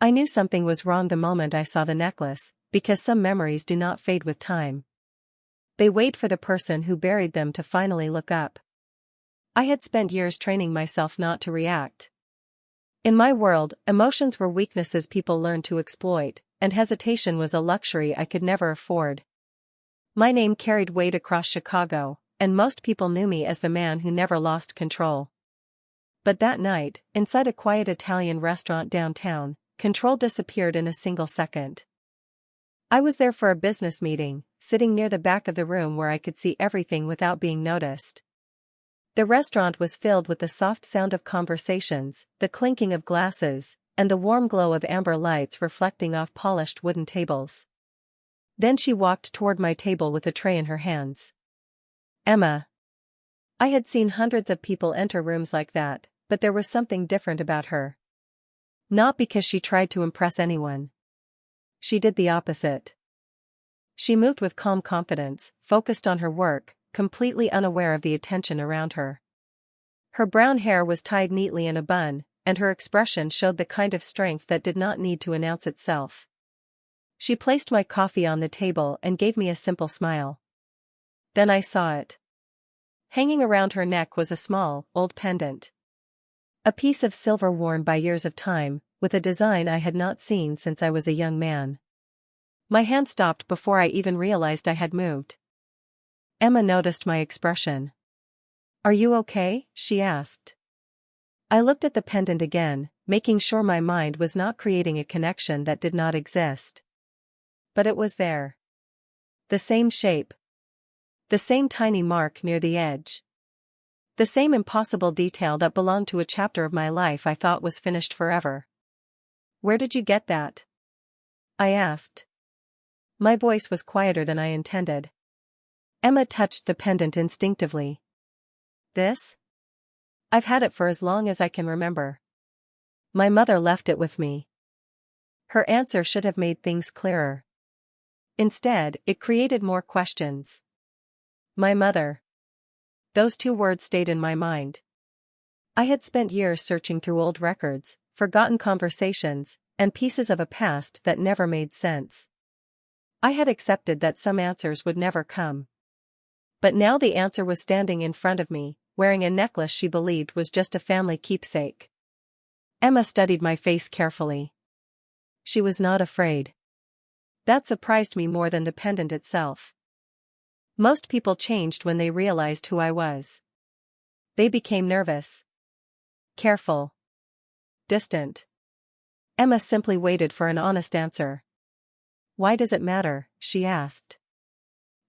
I knew something was wrong the moment I saw the necklace, because some memories do not fade with time. They wait for the person who buried them to finally look up. I had spent years training myself not to react. In my world, emotions were weaknesses people learned to exploit, and hesitation was a luxury I could never afford. My name carried weight across Chicago, and most people knew me as the man who never lost control. But that night, inside a quiet Italian restaurant downtown, control disappeared in a single second. I was there for a business meeting, sitting near the back of the room where I could see everything without being noticed. The restaurant was filled with the soft sound of conversations, the clinking of glasses, and the warm glow of amber lights reflecting off polished wooden tables. Then she walked toward my table with a tray in her hands. Emma. I had seen hundreds of people enter rooms like that, but there was something different about her. Not because she tried to impress anyone. She did the opposite. She moved with calm confidence, focused on her work, completely unaware of the attention around her. Her brown hair was tied neatly in a bun, and her expression showed the kind of strength that did not need to announce itself. She placed my coffee on the table and gave me a simple smile. Then I saw it. Hanging around her neck was a small, old pendant. A piece of silver worn by years of time, with a design I had not seen since I was a young man. My hand stopped before I even realized I had moved. Emma noticed my expression. "Are you okay?" she asked. I looked at the pendant again, making sure my mind was not creating a connection that did not exist. But it was there. The same shape. The same tiny mark near the edge. The same impossible detail that belonged to a chapter of my life I thought was finished forever. "Where did you get that?" I asked. My voice was quieter than I intended. Emma touched the pendant instinctively. "This? I've had it for as long as I can remember. My mother left it with me." Her answer should have made things clearer. Instead, it created more questions. My mother. Those two words stayed in my mind. I had spent years searching through old records, forgotten conversations, and pieces of a past that never made sense. I had accepted that some answers would never come. But now the answer was standing in front of me, wearing a necklace she believed was just a family keepsake. Emma studied my face carefully. She was not afraid. That surprised me more than the pendant itself. Most people changed when they realized who I was. They became nervous. Careful. Distant. Emma simply waited for an honest answer. "Why does it matter?" she asked.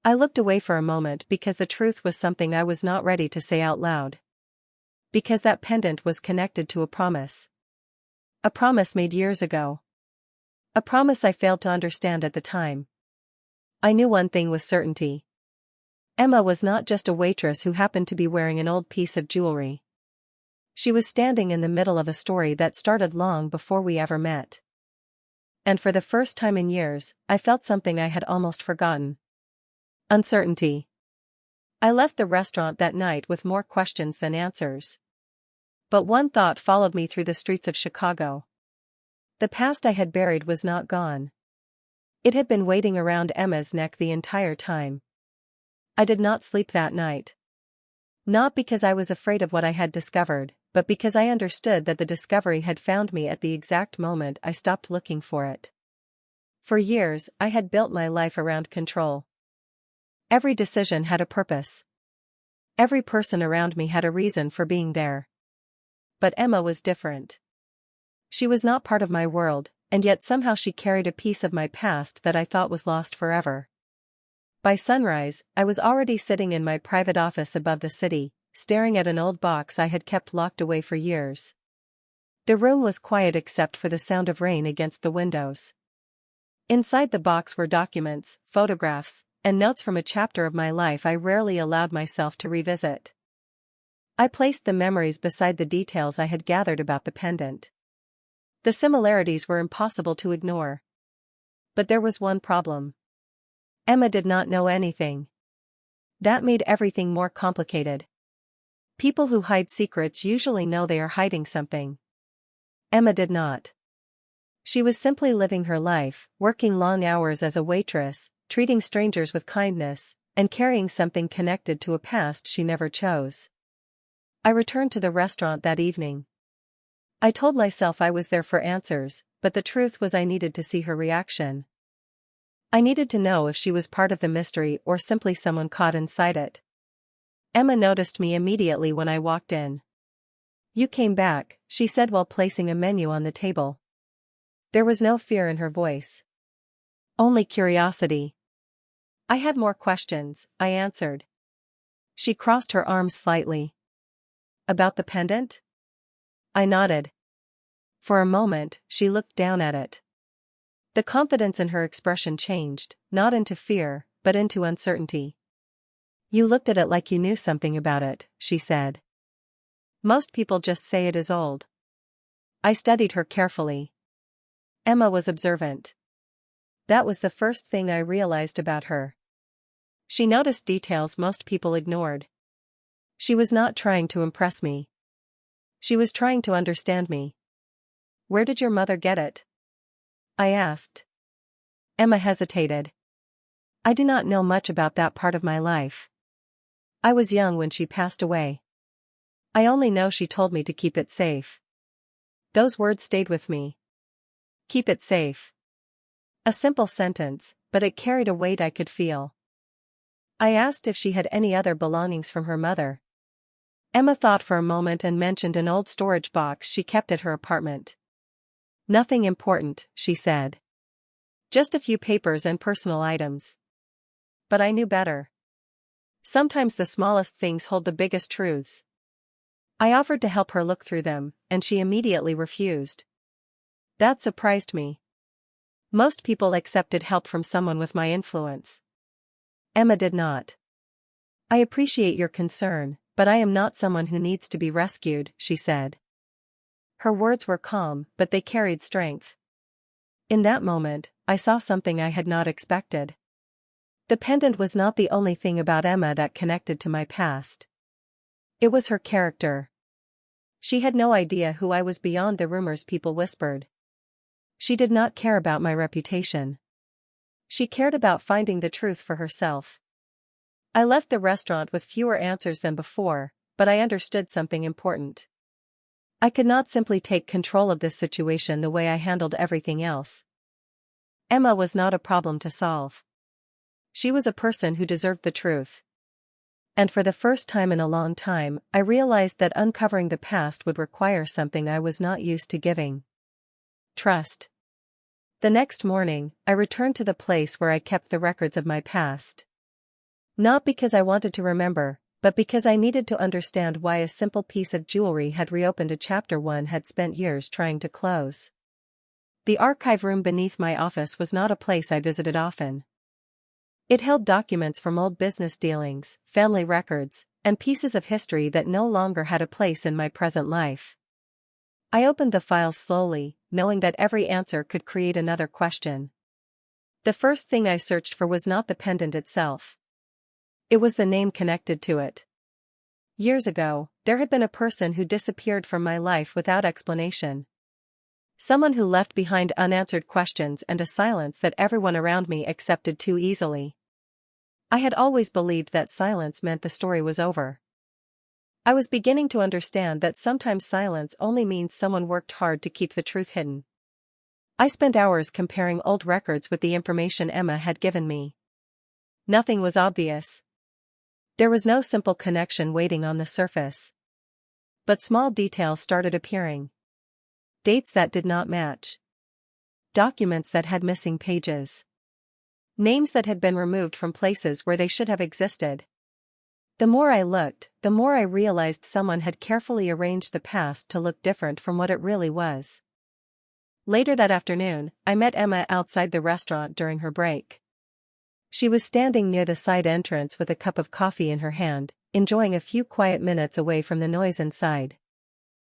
I looked away for a moment because the truth was something I was not ready to say out loud. Because that pendant was connected to a promise. A promise made years ago. A promise I failed to understand at the time. I knew one thing with certainty. Emma was not just a waitress who happened to be wearing an old piece of jewelry. She was standing in the middle of a story that started long before we ever met. And for the first time in years, I felt something I had almost forgotten. Uncertainty. I left the restaurant that night with more questions than answers. But one thought followed me through the streets of Chicago. The past I had buried was not gone. It had been waiting around Emma's neck the entire time. I did not sleep that night. Not because I was afraid of what I had discovered, but because I understood that the discovery had found me at the exact moment I stopped looking for it. For years, I had built my life around control. Every decision had a purpose. Every person around me had a reason for being there. But Emma was different. She was not part of my world, and yet somehow she carried a piece of my past that I thought was lost forever. By sunrise, I was already sitting in my private office above the city, staring at an old box I had kept locked away for years. The room was quiet except for the sound of rain against the windows. Inside the box were documents, photographs, and notes from a chapter of my life I rarely allowed myself to revisit. I placed the memories beside the details I had gathered about the pendant. The similarities were impossible to ignore. But there was one problem. Emma did not know anything. That made everything more complicated. People who hide secrets usually know they are hiding something. Emma did not. She was simply living her life, working long hours as a waitress, treating strangers with kindness, and carrying something connected to a past she never chose. I returned to the restaurant that evening. I told myself I was there for answers, but the truth was I needed to see her reaction. I needed to know if she was part of the mystery or simply someone caught inside it. Emma noticed me immediately when I walked in. "You came back," she said while placing a menu on the table. There was no fear in her voice. Only curiosity. "I had more questions," I answered. She crossed her arms slightly. "About the pendant?" I nodded. For a moment, she looked down at it. The confidence in her expression changed, not into fear, but into uncertainty. "You looked at it like you knew something about it," she said. "Most people just say it is old." I studied her carefully. Emma was observant. That was the first thing I realized about her. She noticed details most people ignored. She was not trying to impress me. She was trying to understand me. "Where did your mother get it?" I asked. Emma hesitated. "I do not know much about that part of my life. I was young when she passed away. I only know she told me to keep it safe." Those words stayed with me. Keep it safe. A simple sentence, but it carried a weight I could feel. I asked if she had any other belongings from her mother. Emma thought for a moment and mentioned an old storage box she kept at her apartment. "Nothing important," she said. "Just a few papers and personal items." But I knew better. Sometimes the smallest things hold the biggest truths. I offered to help her look through them, and she immediately refused. That surprised me. Most people accepted help from someone with my influence. Emma did not. "I appreciate your concern, but I am not someone who needs to be rescued," she said. Her words were calm, but they carried strength. In that moment, I saw something I had not expected. The pendant was not the only thing about Emma that connected to my past. It was her character. She had no idea who I was beyond the rumors people whispered. She did not care about my reputation. She cared about finding the truth for herself. I left the restaurant with fewer answers than before, but I understood something important. I could not simply take control of this situation the way I handled everything else. Emma was not a problem to solve. She was a person who deserved the truth. And for the first time in a long time, I realized that uncovering the past would require something I was not used to giving. Trust. The next morning, I returned to the place where I kept the records of my past. Not because I wanted to remember, but because I needed to understand why a simple piece of jewelry had reopened a chapter one had spent years trying to close. The archive room beneath my office was not a place I visited often. It held documents from old business dealings, family records, and pieces of history that no longer had a place in my present life. I opened the files slowly, knowing that every answer could create another question. The first thing I searched for was not the pendant itself. It was the name connected to it. Years ago, there had been a person who disappeared from my life without explanation. Someone who left behind unanswered questions and a silence that everyone around me accepted too easily. I had always believed that silence meant the story was over. I was beginning to understand that sometimes silence only means someone worked hard to keep the truth hidden. I spent hours comparing old records with the information Emma had given me. Nothing was obvious. There was no simple connection waiting on the surface. But small details started appearing. Dates that did not match. Documents that had missing pages. Names that had been removed from places where they should have existed. The more I looked, the more I realized someone had carefully arranged the past to look different from what it really was. Later that afternoon, I met Emma outside the restaurant during her break. She was standing near the side entrance with a cup of coffee in her hand, enjoying a few quiet minutes away from the noise inside.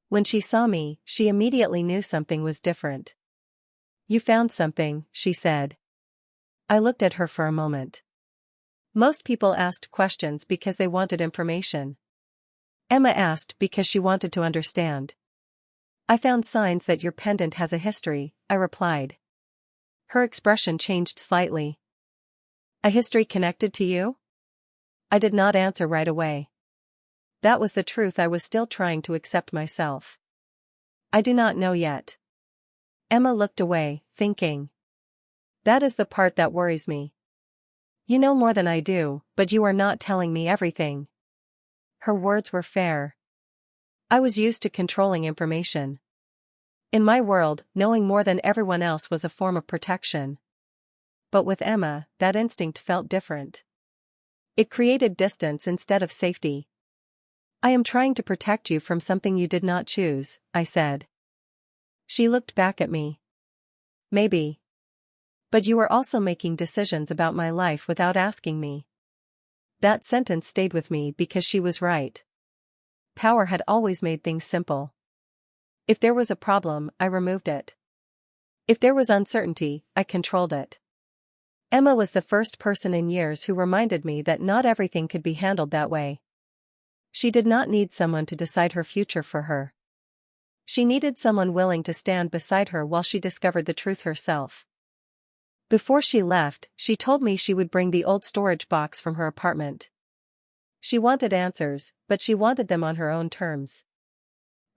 When she saw me, she immediately knew something was different. "You found something," she said. I looked at her for a moment. Most people asked questions because they wanted information. Emma asked because she wanted to understand. I found signs that your pendant has a history, I replied. Her expression changed slightly. A history connected to you? I did not answer right away. That was the truth I was still trying to accept myself. I do not know yet. Emma looked away, thinking. That is the part that worries me. You know more than I do, but you are not telling me everything. Her words were fair. I was used to controlling information. In my world, knowing more than everyone else was a form of protection. But with Emma, that instinct felt different. It created distance instead of safety. I am trying to protect you from something you did not choose, I said. She looked back at me. Maybe. But you are also making decisions about my life without asking me. That sentence stayed with me because she was right. Power had always made things simple. If there was a problem, I removed it. If there was uncertainty, I controlled it. Emma was the first person in years who reminded me that not everything could be handled that way. She did not need someone to decide her future for her. She needed someone willing to stand beside her while she discovered the truth herself. Before she left, she told me she would bring the old storage box from her apartment. She wanted answers, but she wanted them on her own terms.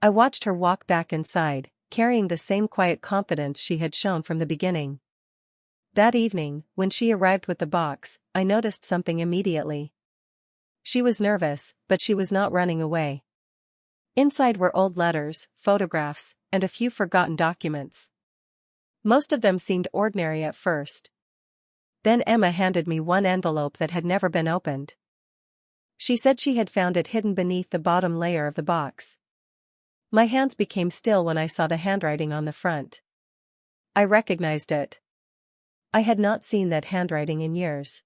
I watched her walk back inside, carrying the same quiet confidence she had shown from the beginning. That evening, when she arrived with the box, I noticed something immediately. She was nervous, but she was not running away. Inside were old letters, photographs, and a few forgotten documents. Most of them seemed ordinary at first. Then Emma handed me one envelope that had never been opened. She said she had found it hidden beneath the bottom layer of the box. My hands became still when I saw the handwriting on the front. I recognized it. I had not seen that handwriting in years.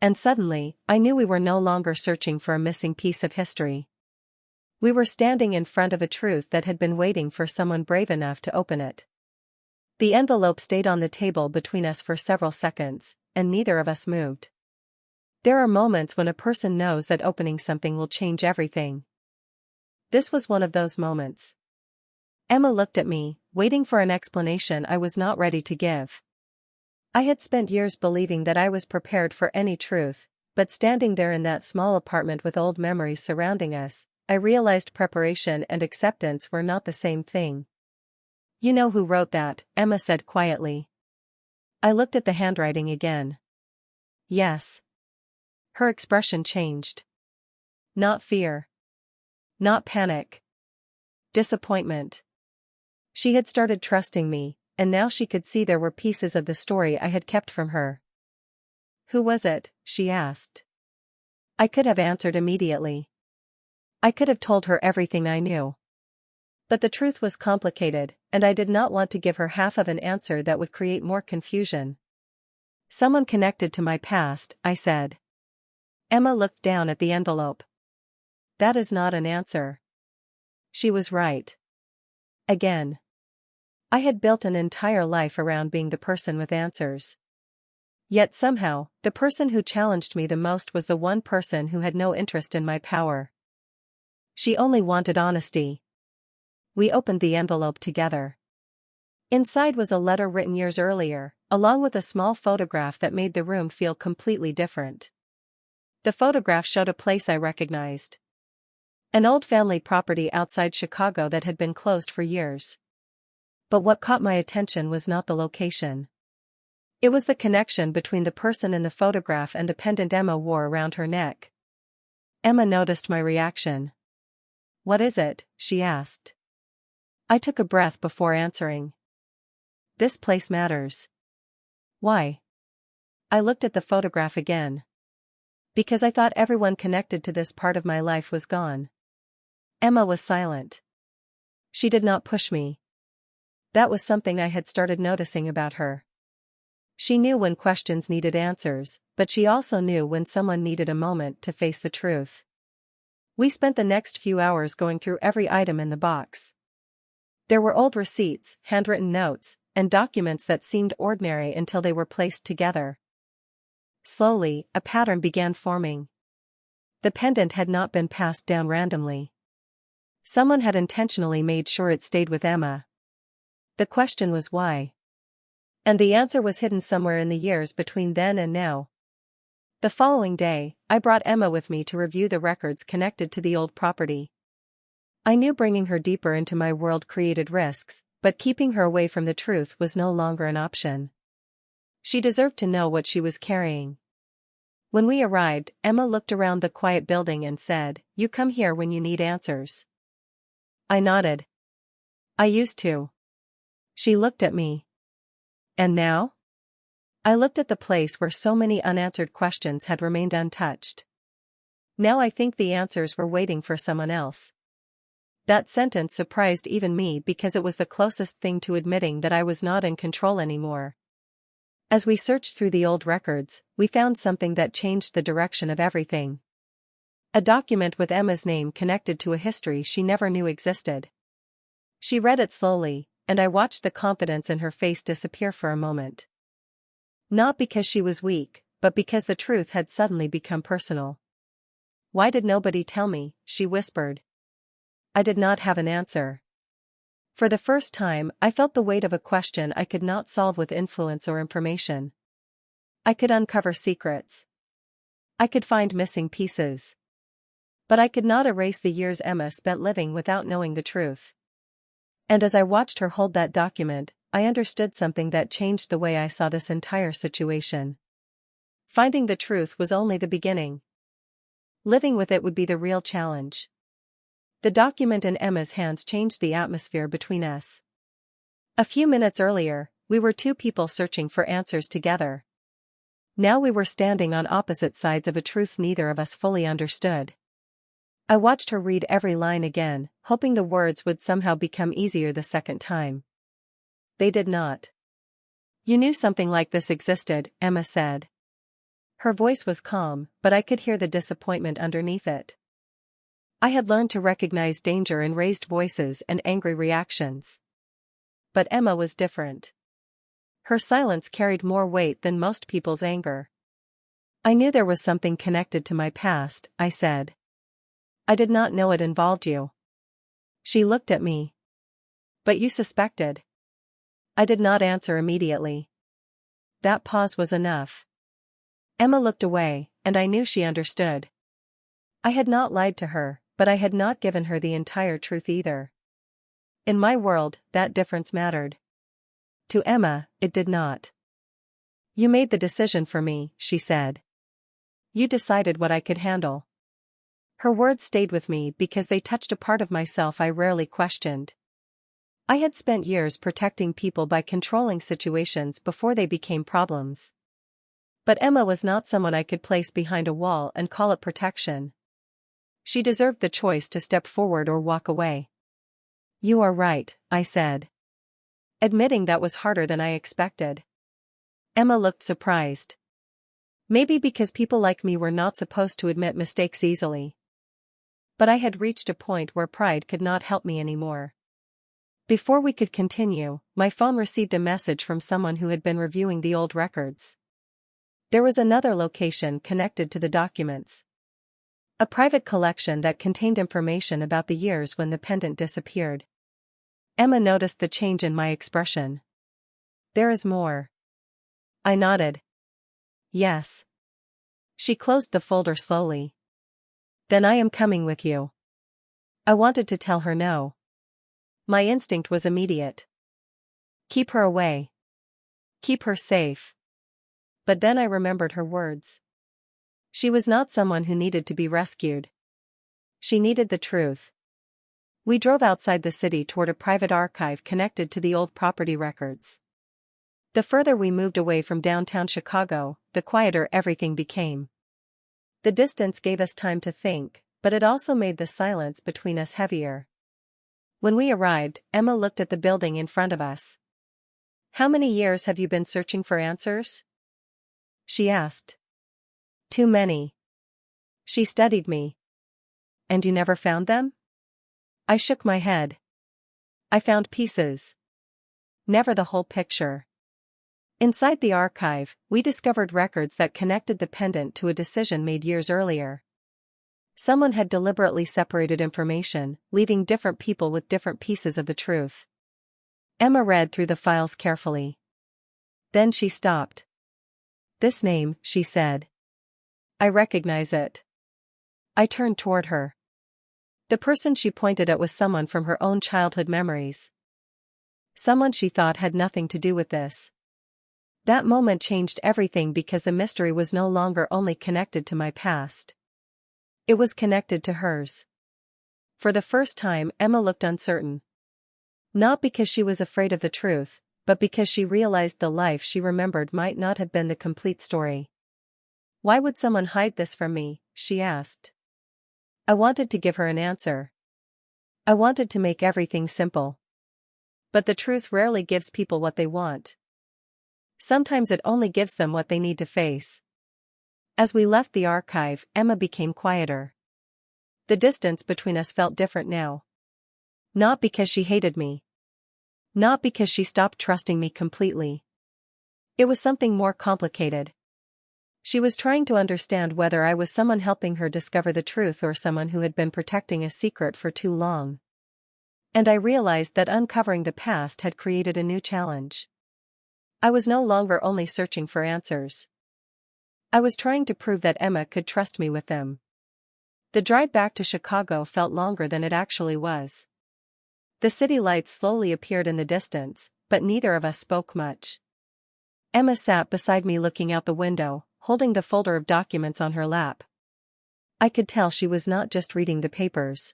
And suddenly, I knew we were no longer searching for a missing piece of history. We were standing in front of a truth that had been waiting for someone brave enough to open it. The envelope stayed on the table between us for several seconds, and neither of us moved. There are moments when a person knows that opening something will change everything. This was one of those moments. Emma looked at me, waiting for an explanation I was not ready to give. I had spent years believing that I was prepared for any truth, but standing there in that small apartment with old memories surrounding us, I realized preparation and acceptance were not the same thing. You know who wrote that, Emma said quietly. I looked at the handwriting again. Yes. Her expression changed. Not fear. Not panic. Disappointment. She had started trusting me, and now she could see there were pieces of the story I had kept from her. Who was it? She asked. I could have answered immediately. I could have told her everything I knew. But the truth was complicated, and I did not want to give her half of an answer that would create more confusion. Someone connected to my past, I said. Emma looked down at the envelope. That is not an answer. She was right. Again. I had built an entire life around being the person with answers. Yet somehow, the person who challenged me the most was the one person who had no interest in my power. She only wanted honesty. We opened the envelope together. Inside was a letter written years earlier, along with a small photograph that made the room feel completely different. The photograph showed a place I recognized. An old family property outside Chicago that had been closed for years. But what caught my attention was not the location. It was the connection between the person in the photograph and the pendant Emma wore around her neck. Emma noticed my reaction. What is it? She asked. I took a breath before answering. This place matters. Why? I looked at the photograph again. Because I thought everyone connected to this part of my life was gone. Emma was silent. She did not push me. That was something I had started noticing about her. She knew when questions needed answers, but she also knew when someone needed a moment to face the truth. We spent the next few hours going through every item in the box. There were old receipts, handwritten notes, and documents that seemed ordinary until they were placed together. Slowly, a pattern began forming. The pendant had not been passed down randomly. Someone had intentionally made sure it stayed with Emma. The question was why. And the answer was hidden somewhere in the years between then and now. The following day, I brought Emma with me to review the records connected to the old property. I knew bringing her deeper into my world created risks, but keeping her away from the truth was no longer an option. She deserved to know what she was carrying. When we arrived, Emma looked around the quiet building and said, "You come here when you need answers." I nodded. "I used to." She looked at me. "And now?" I looked at the place where so many unanswered questions had remained untouched. "Now I think the answers were waiting for someone else." That sentence surprised even me because it was the closest thing to admitting that I was not in control anymore. As we searched through the old records, we found something that changed the direction of everything. A document with Emma's name connected to a history she never knew existed. She read it slowly, and I watched the confidence in her face disappear for a moment. Not because she was weak, but because the truth had suddenly become personal. "Why did nobody tell me?" she whispered. I did not have an answer. For the first time, I felt the weight of a question I could not solve with influence or information. I could uncover secrets. I could find missing pieces. But I could not erase the years Emma spent living without knowing the truth. And as I watched her hold that document, I understood something that changed the way I saw this entire situation. Finding the truth was only the beginning. Living with it would be the real challenge. The document in Emma's hands changed the atmosphere between us. A few minutes earlier, we were two people searching for answers together. Now we were standing on opposite sides of a truth neither of us fully understood. I watched her read every line again, hoping the words would somehow become easier the second time. They did not. "You knew something like this existed," Emma said. Her voice was calm, but I could hear the disappointment underneath it. I had learned to recognize danger in raised voices and angry reactions. But Emma was different. Her silence carried more weight than most people's anger. "I knew there was something connected to my past," I said. "I did not know it involved you." She looked at me. "But you suspected." I did not answer immediately. That pause was enough. Emma looked away, and I knew she understood. I had not lied to her, but I had not given her the entire truth either. In my world, that difference mattered. To Emma, it did not. "You made the decision for me," she said. "You decided what I could handle." Her words stayed with me because they touched a part of myself I rarely questioned. I had spent years protecting people by controlling situations before they became problems. But Emma was not someone I could place behind a wall and call it protection. She deserved the choice to step forward or walk away. "You are right," I said. Admitting that was harder than I expected. Emma looked surprised. Maybe because people like me were not supposed to admit mistakes easily. But I had reached a point where pride could not help me anymore. Before we could continue, my phone received a message from someone who had been reviewing the old records. There was another location connected to the documents. A private collection that contained information about the years when the pendant disappeared. Emma noticed the change in my expression. "There is more." I nodded. "Yes." She closed the folder slowly. "Then I am coming with you." I wanted to tell her no. My instinct was immediate. Keep her away. Keep her safe. But then I remembered her words. She was not someone who needed to be rescued. She needed the truth. We drove outside the city toward a private archive connected to the old property records. The further we moved away from downtown Chicago, the quieter everything became. The distance gave us time to think, but it also made the silence between us heavier. When we arrived, Emma looked at the building in front of us. "How many years have you been searching for answers?" she asked. "Too many." She studied me. "And you never found them?" I shook my head. "I found pieces. Never the whole picture." Inside the archive, we discovered records that connected the pendant to a decision made years earlier. Someone had deliberately separated information, leaving different people with different pieces of the truth. Emma read through the files carefully. Then she stopped. "This name," she said. "I recognize it." I turned toward her. The person she pointed at was someone from her own childhood memories. Someone she thought had nothing to do with this. That moment changed everything because the mystery was no longer only connected to my past. It was connected to hers. For the first time, Emma looked uncertain. Not because she was afraid of the truth, but because she realized the life she remembered might not have been the complete story. "Why would someone hide this from me?" she asked. I wanted to give her an answer. I wanted to make everything simple. But the truth rarely gives people what they want. Sometimes it only gives them what they need to face. As we left the archive, Emma became quieter. The distance between us felt different now. Not because she hated me. Not because she stopped trusting me completely. It was something more complicated. She was trying to understand whether I was someone helping her discover the truth or someone who had been protecting a secret for too long. And I realized that uncovering the past had created a new challenge. I was no longer only searching for answers. I was trying to prove that Emma could trust me with them. The drive back to Chicago felt longer than it actually was. The city lights slowly appeared in the distance, but neither of us spoke much. Emma sat beside me looking out the window, holding the folder of documents on her lap. I could tell she was not just reading the papers.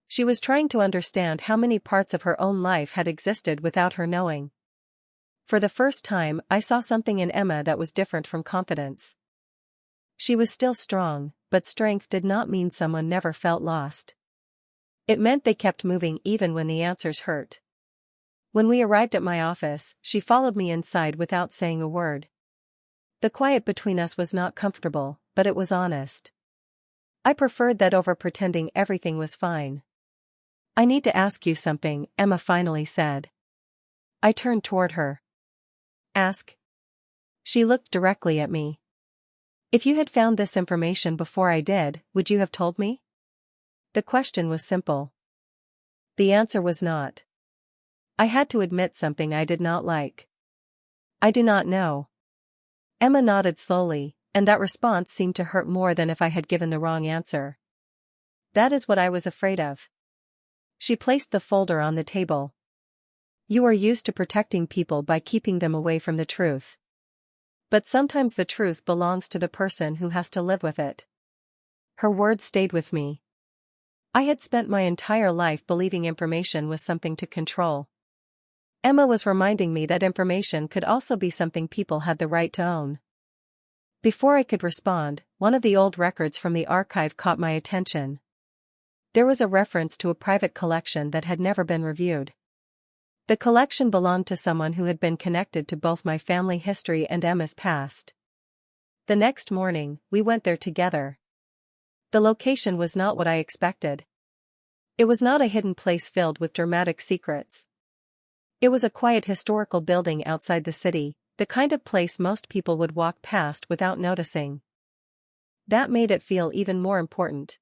She was trying to understand how many parts of her own life had existed without her knowing. For the first time, I saw something in Emma that was different from confidence. She was still strong, but strength did not mean someone never felt lost. It meant they kept moving even when the answers hurt. When we arrived at my office, she followed me inside without saying a word. The quiet between us was not comfortable, but it was honest. I preferred that over pretending everything was fine. "I need to ask you something," Emma finally said. I turned toward her. "Ask." She looked directly at me. "If you had found this information before I did, would you have told me?" The question was simple. The answer was not. I had to admit something I did not like. "I do not know." Emma nodded slowly, and that response seemed to hurt more than if I had given the wrong answer. "That is what I was afraid of." She placed the folder on the table. "You are used to protecting people by keeping them away from the truth. But sometimes the truth belongs to the person who has to live with it." Her words stayed with me. I had spent my entire life believing information was something to control. Emma was reminding me that information could also be something people had the right to own. Before I could respond, one of the old records from the archive caught my attention. There was a reference to a private collection that had never been reviewed. The collection belonged to someone who had been connected to both my family history and Emma's past. The next morning, we went there together. The location was not what I expected. It was not a hidden place filled with dramatic secrets. It was a quiet historical building outside the city, the kind of place most people would walk past without noticing. That made it feel even more important.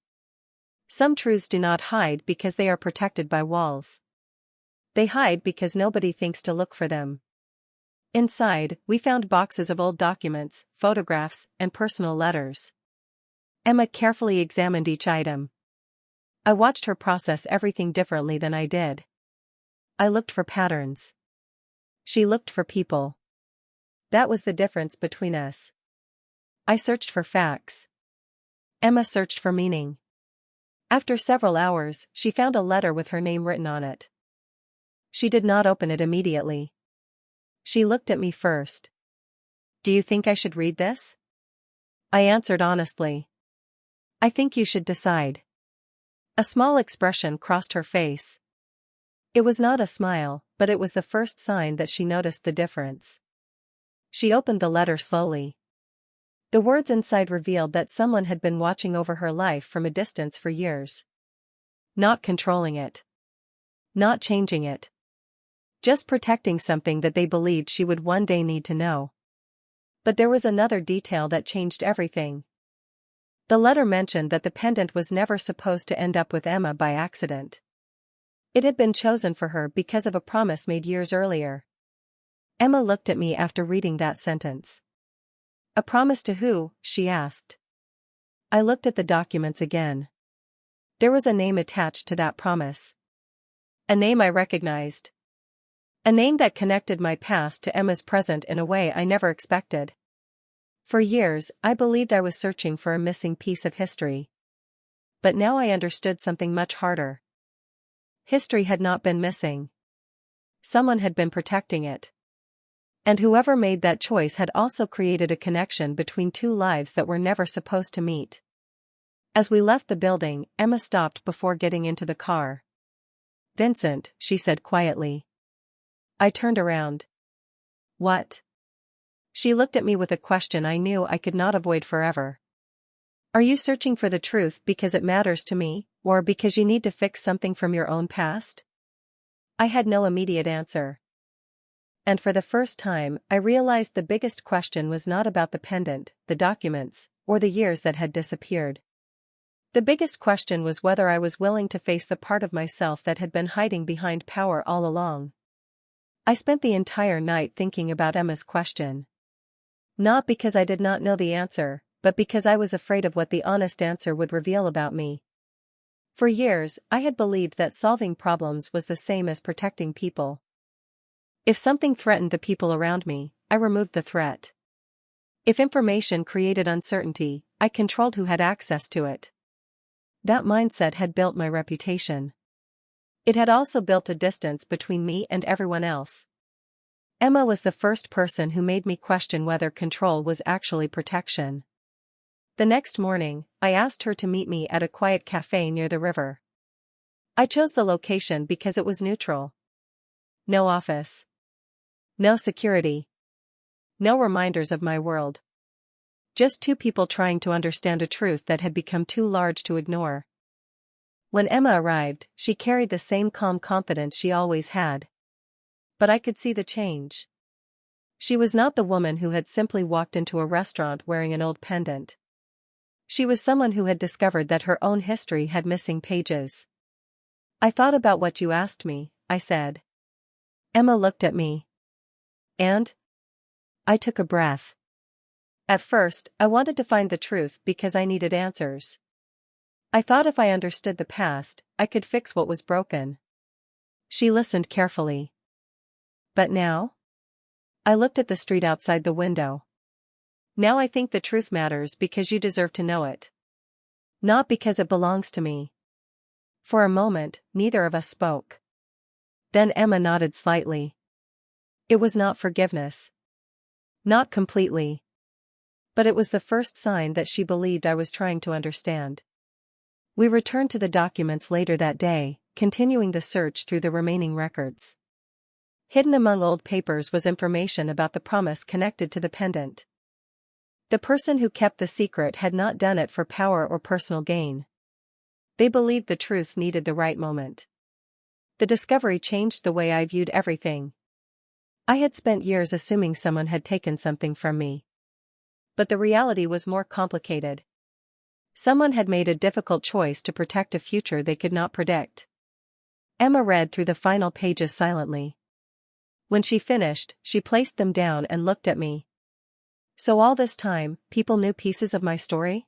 Some truths do not hide because they are protected by walls. They hide because nobody thinks to look for them. Inside, we found boxes of old documents, photographs, and personal letters. Emma carefully examined each item. I watched her process everything differently than I did. I looked for patterns. She looked for people. That was the difference between us. I searched for facts. Emma searched for meaning. After several hours, she found a letter with her name written on it. She did not open it immediately. She looked at me first. "Do you think I should read this?" I answered honestly. "I think you should decide." A small expression crossed her face. It was not a smile, but it was the first sign that she noticed the difference. She opened the letter slowly. The words inside revealed that someone had been watching over her life from a distance for years. Not controlling it. Not changing it. Just protecting something that they believed she would one day need to know. But there was another detail that changed everything. The letter mentioned that the pendant was never supposed to end up with Emma by accident. It had been chosen for her because of a promise made years earlier. Emma looked at me after reading that sentence. A promise to who? She asked. I looked at the documents again. There was a name attached to that promise. A name I recognized. A name that connected my past to Emma's present in a way I never expected. For years, I believed I was searching for a missing piece of history. But now I understood something much harder. History had not been missing. Someone had been protecting it. And whoever made that choice had also created a connection between two lives that were never supposed to meet. As we left the building, Emma stopped before getting into the car. "Vincent," she said quietly. I turned around. "What?" She looked at me with a question I knew I could not avoid forever. "Are you searching for the truth because it matters to me, or because you need to fix something from your own past?" I had no immediate answer. And for the first time, I realized the biggest question was not about the pendant, the documents, or the years that had disappeared. The biggest question was whether I was willing to face the part of myself that had been hiding behind power all along. I spent the entire night thinking about Emma's question. Not because I did not know the answer, but because I was afraid of what the honest answer would reveal about me. For years, I had believed that solving problems was the same as protecting people. If something threatened the people around me, I removed the threat. If information created uncertainty, I controlled who had access to it. That mindset had built my reputation. It had also built a distance between me and everyone else. Emma was the first person who made me question whether control was actually protection. The next morning, I asked her to meet me at a quiet cafe near the river. I chose the location because it was neutral. No office. No security. No reminders of my world. Just two people trying to understand a truth that had become too large to ignore. When Emma arrived, she carried the same calm confidence she always had. But I could see the change. She was not the woman who had simply walked into a restaurant wearing an old pendant. She was someone who had discovered that her own history had missing pages. "I thought about what you asked me," I said. Emma looked at me. "And?" I took a breath. At first, I wanted to find the truth because I needed answers. I thought if I understood the past, I could fix what was broken. She listened carefully. "But now?" I looked at the street outside the window. "Now I think the truth matters because you deserve to know it. Not because it belongs to me." For a moment, neither of us spoke. Then Emma nodded slightly. It was not forgiveness. Not completely. But it was the first sign that she believed I was trying to understand. We returned to the documents later that day, continuing the search through the remaining records. Hidden among old papers was information about the promise connected to the pendant. The person who kept the secret had not done it for power or personal gain. They believed the truth needed the right moment. The discovery changed the way I viewed everything. I had spent years assuming someone had taken something from me. But the reality was more complicated. Someone had made a difficult choice to protect a future they could not predict. Emma read through the final pages silently. When she finished, she placed them down and looked at me. "So all this time, people knew pieces of my story?"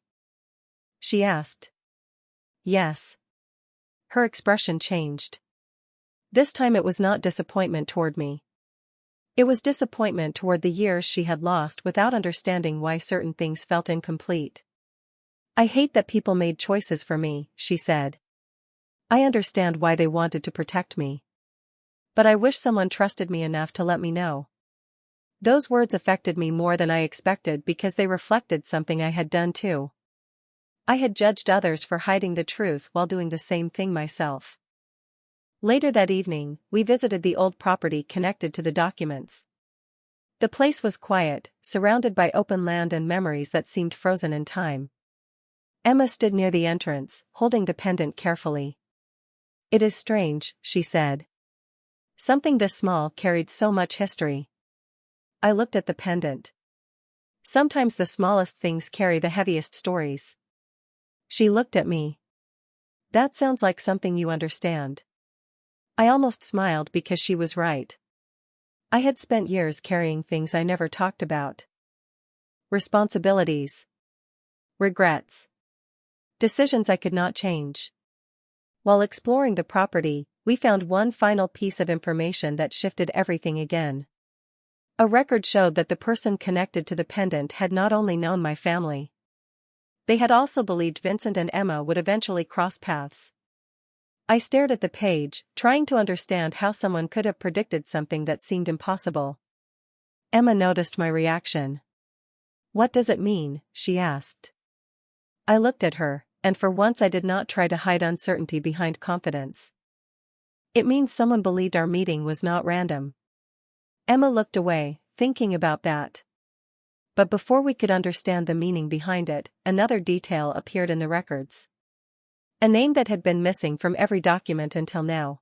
she asked. "Yes." Her expression changed. This time it was not disappointment toward me. It was disappointment toward the years she had lost without understanding why certain things felt incomplete. "I hate that people made choices for me," she said. "I understand why they wanted to protect me. But I wish someone trusted me enough to let me know." Those words affected me more than I expected because they reflected something I had done too. I had judged others for hiding the truth while doing the same thing myself. Later that evening, we visited the old property connected to the documents. The place was quiet, surrounded by open land and memories that seemed frozen in time. Emma stood near the entrance, holding the pendant carefully. "It is strange," she said. "Something this small carried so much history." I looked at the pendant. Sometimes the smallest things carry the heaviest stories. She looked at me. That sounds like something you understand. I almost smiled because she was right. I had spent years carrying things I never talked about. Responsibilities. Regrets. Decisions I could not change. While exploring the property, we found one final piece of information that shifted everything again. A record showed that the person connected to the pendant had not only known my family. They had also believed Vincent and Emma would eventually cross paths. I stared at the page, trying to understand how someone could have predicted something that seemed impossible. Emma noticed my reaction. "What does it mean?" she asked. I looked at her, and for once I did not try to hide uncertainty behind confidence. "It means someone believed our meeting was not random." Emma looked away, thinking about that. But before we could understand the meaning behind it, another detail appeared in the records. A name that had been missing from every document until now.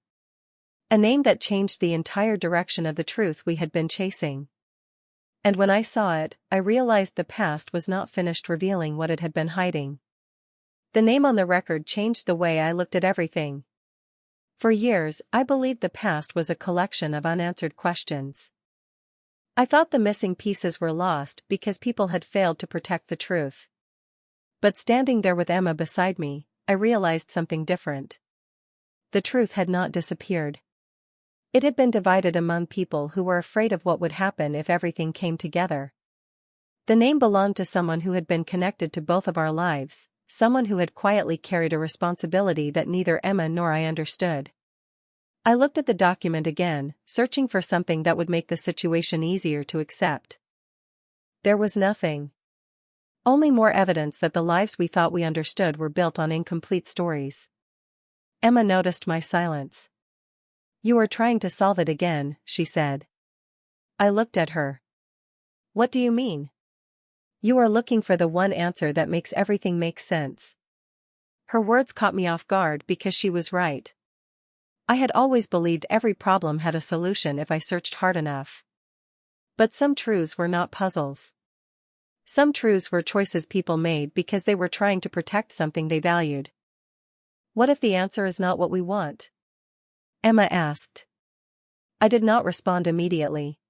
A name that changed the entire direction of the truth we had been chasing. And when I saw it, I realized the past was not finished revealing what it had been hiding. The name on the record changed the way I looked at everything. For years, I believed the past was a collection of unanswered questions. I thought the missing pieces were lost because people had failed to protect the truth. But standing there with Emma beside me, I realized something different. The truth had not disappeared. It had been divided among people who were afraid of what would happen if everything came together. The name belonged to someone who had been connected to both of our lives, someone who had quietly carried a responsibility that neither Emma nor I understood. I looked at the document again, searching for something that would make the situation easier to accept. There was nothing. Only more evidence that the lives we thought we understood were built on incomplete stories. Emma noticed my silence. "You are trying to solve it again," she said. I looked at her. "What do you mean?" "You are looking for the one answer that makes everything make sense." Her words caught me off guard because she was right. I had always believed every problem had a solution if I searched hard enough. But some truths were not puzzles. Some truths were choices people made because they were trying to protect something they valued. What if the answer is not what we want? Emma asked. I did not respond immediately.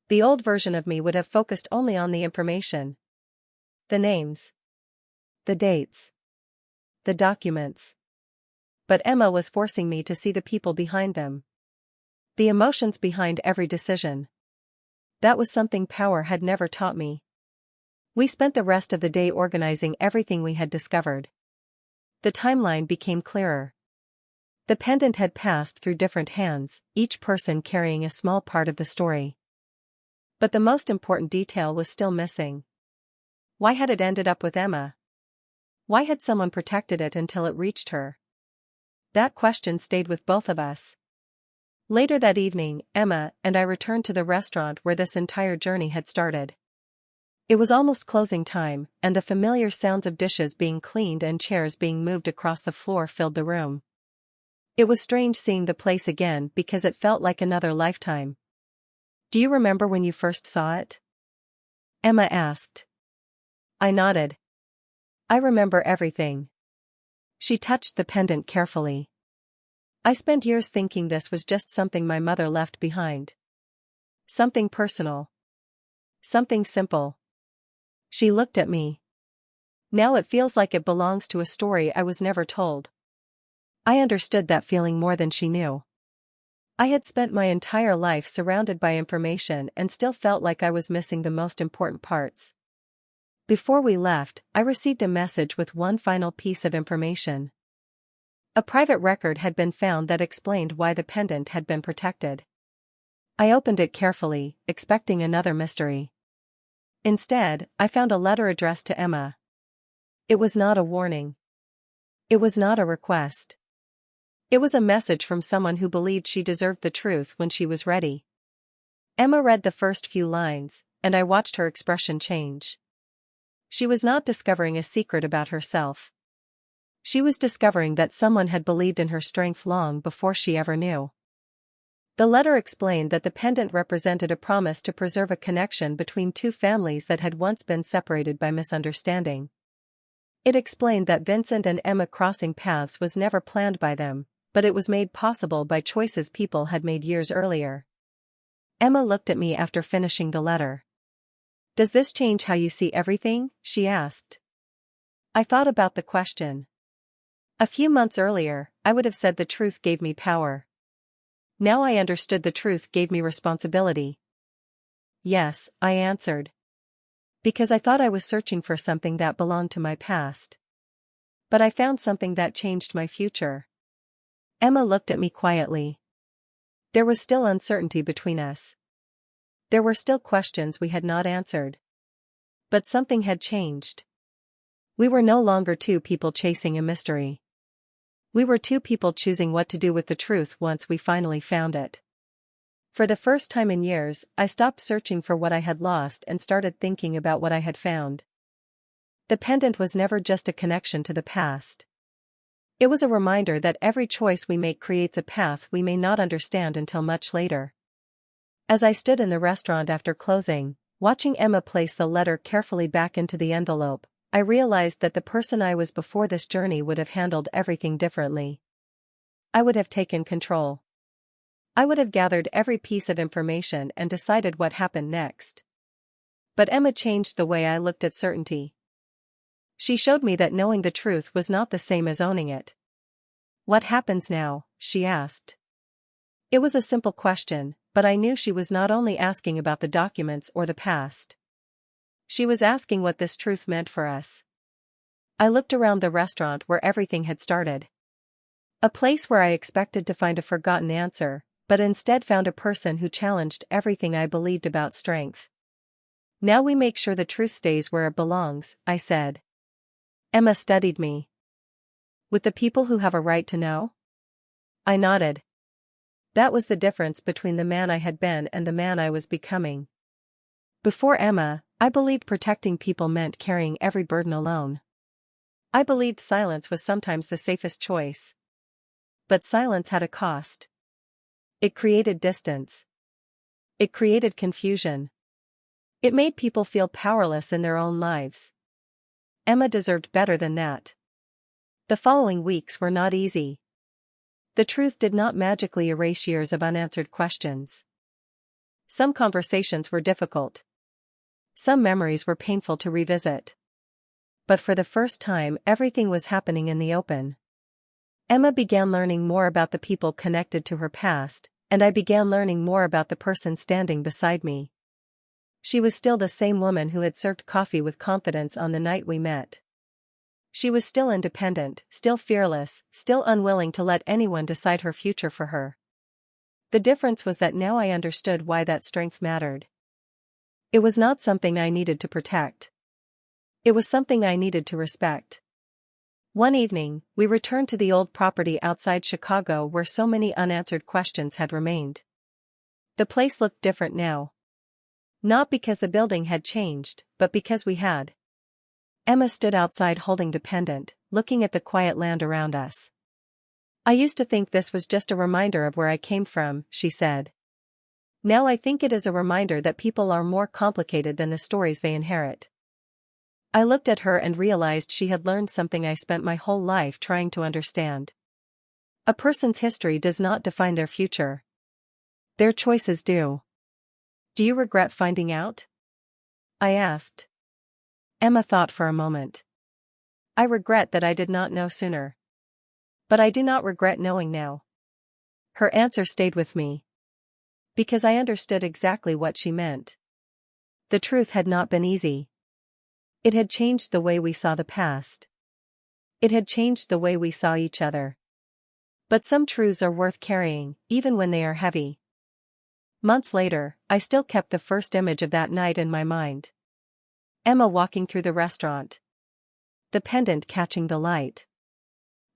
The old version of me would have focused only on the information. The names. The dates. The documents. But Emma was forcing me to see the people behind them. The emotions behind every decision. That was something power had never taught me. We spent the rest of the day organizing everything we had discovered. The timeline became clearer. The pendant had passed through different hands, each person carrying a small part of the story. But the most important detail was still missing. Why had it ended up with Emma? Why had someone protected it until it reached her? That question stayed with both of us. Later that evening, Emma and I returned to the restaurant where this entire journey had started. It was almost closing time, and the familiar sounds of dishes being cleaned and chairs being moved across the floor filled the room. It was strange seeing the place again because it felt like another lifetime. "Do you remember when you first saw it?" Emma asked. I nodded. "I remember everything." She touched the pendant carefully. "I spent years thinking this was just something my mother left behind. Something personal. Something simple." She looked at me. "Now it feels like it belongs to a story I was never told." I understood that feeling more than she knew. I had spent my entire life surrounded by information and still felt like I was missing the most important parts. Before we left, I received a message with one final piece of information. A private record had been found that explained why the pendant had been protected. I opened it carefully, expecting another mystery. Instead, I found a letter addressed to Emma. It was not a warning. It was not a request. It was a message from someone who believed she deserved the truth when she was ready. Emma read the first few lines, and I watched her expression change. She was not discovering a secret about herself. She was discovering that someone had believed in her strength long before she ever knew. The letter explained that the pendant represented a promise to preserve a connection between two families that had once been separated by misunderstanding. It explained that Vincent and Emma crossing paths was never planned by them, but it was made possible by choices people had made years earlier. Emma looked at me after finishing the letter. "Does this change how you see everything?" she asked. I thought about the question. A few months earlier, I would have said the truth gave me power. Now I understood the truth gave me responsibility. "Yes," I answered. Because I thought I was searching for something that belonged to my past. But I found something that changed my future. Emma looked at me quietly. There was still uncertainty between us. There were still questions we had not answered. But something had changed. We were no longer two people chasing a mystery. We were two people choosing what to do with the truth once we finally found it. For the first time in years, I stopped searching for what I had lost and started thinking about what I had found. The pendant was never just a connection to the past. It was a reminder that every choice we make creates a path we may not understand until much later. As I stood in the restaurant after closing, watching Emma place the letter carefully back into the envelope, I realized that the person I was before this journey would have handled everything differently. I would have taken control. I would have gathered every piece of information and decided what happened next. But Emma changed the way I looked at certainty. She showed me that knowing the truth was not the same as owning it. "What happens now?" she asked. It was a simple question, but I knew she was not only asking about the documents or the past. She was asking what this truth meant for us. I looked around the restaurant where everything had started. A place where I expected to find a forgotten answer, but instead found a person who challenged everything I believed about strength. "Now we make sure the truth stays where it belongs," I said. Emma studied me. "With the people who have a right to know?" I nodded. That was the difference between the man I had been and the man I was becoming. Before Emma, I believed protecting people meant carrying every burden alone. I believed silence was sometimes the safest choice. But silence had a cost. It created distance. It created confusion. It made people feel powerless in their own lives. Emma deserved better than that. The following weeks were not easy. The truth did not magically erase years of unanswered questions. Some conversations were difficult. Some memories were painful to revisit. But for the first time, everything was happening in the open. Emma began learning more about the people connected to her past, and I began learning more about the person standing beside me. She was still the same woman who had served coffee with confidence on the night we met. She was still independent, still fearless, still unwilling to let anyone decide her future for her. The difference was that now I understood why that strength mattered. It was not something I needed to protect. It was something I needed to respect. One evening, we returned to the old property outside Chicago where so many unanswered questions had remained. The place looked different now. Not because the building had changed, but because we had. Emma stood outside holding the pendant, looking at the quiet land around us. "I used to think this was just a reminder of where I came from," she said. "Now I think it is a reminder that people are more complicated than the stories they inherit." I looked at her and realized she had learned something I spent my whole life trying to understand. A person's history does not define their future. Their choices do. "Do you regret finding out?" I asked. Emma thought for a moment. "I regret that I did not know sooner. But I do not regret knowing now." Her answer stayed with me. Because I understood exactly what she meant. The truth had not been easy. It had changed the way we saw the past. It had changed the way we saw each other. But some truths are worth carrying, even when they are heavy. Months later, I still kept the first image of that night in my mind. Emma walking through the restaurant. The pendant catching the light.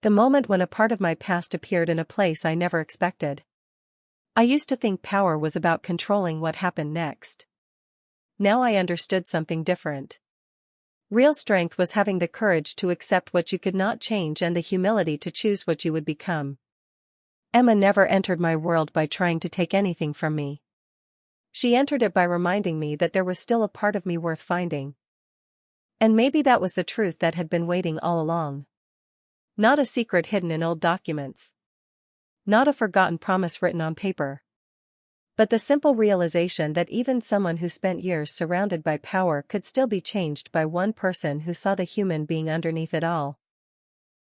The moment when a part of my past appeared in a place I never expected. I used to think power was about controlling what happened next. Now I understood something different. Real strength was having the courage to accept what you could not change and the humility to choose what you would become. Emma never entered my world by trying to take anything from me. She entered it by reminding me that there was still a part of me worth finding. And maybe that was the truth that had been waiting all along. Not a secret hidden in old documents. Not a forgotten promise written on paper. But the simple realization that even someone who spent years surrounded by power could still be changed by one person who saw the human being underneath it all.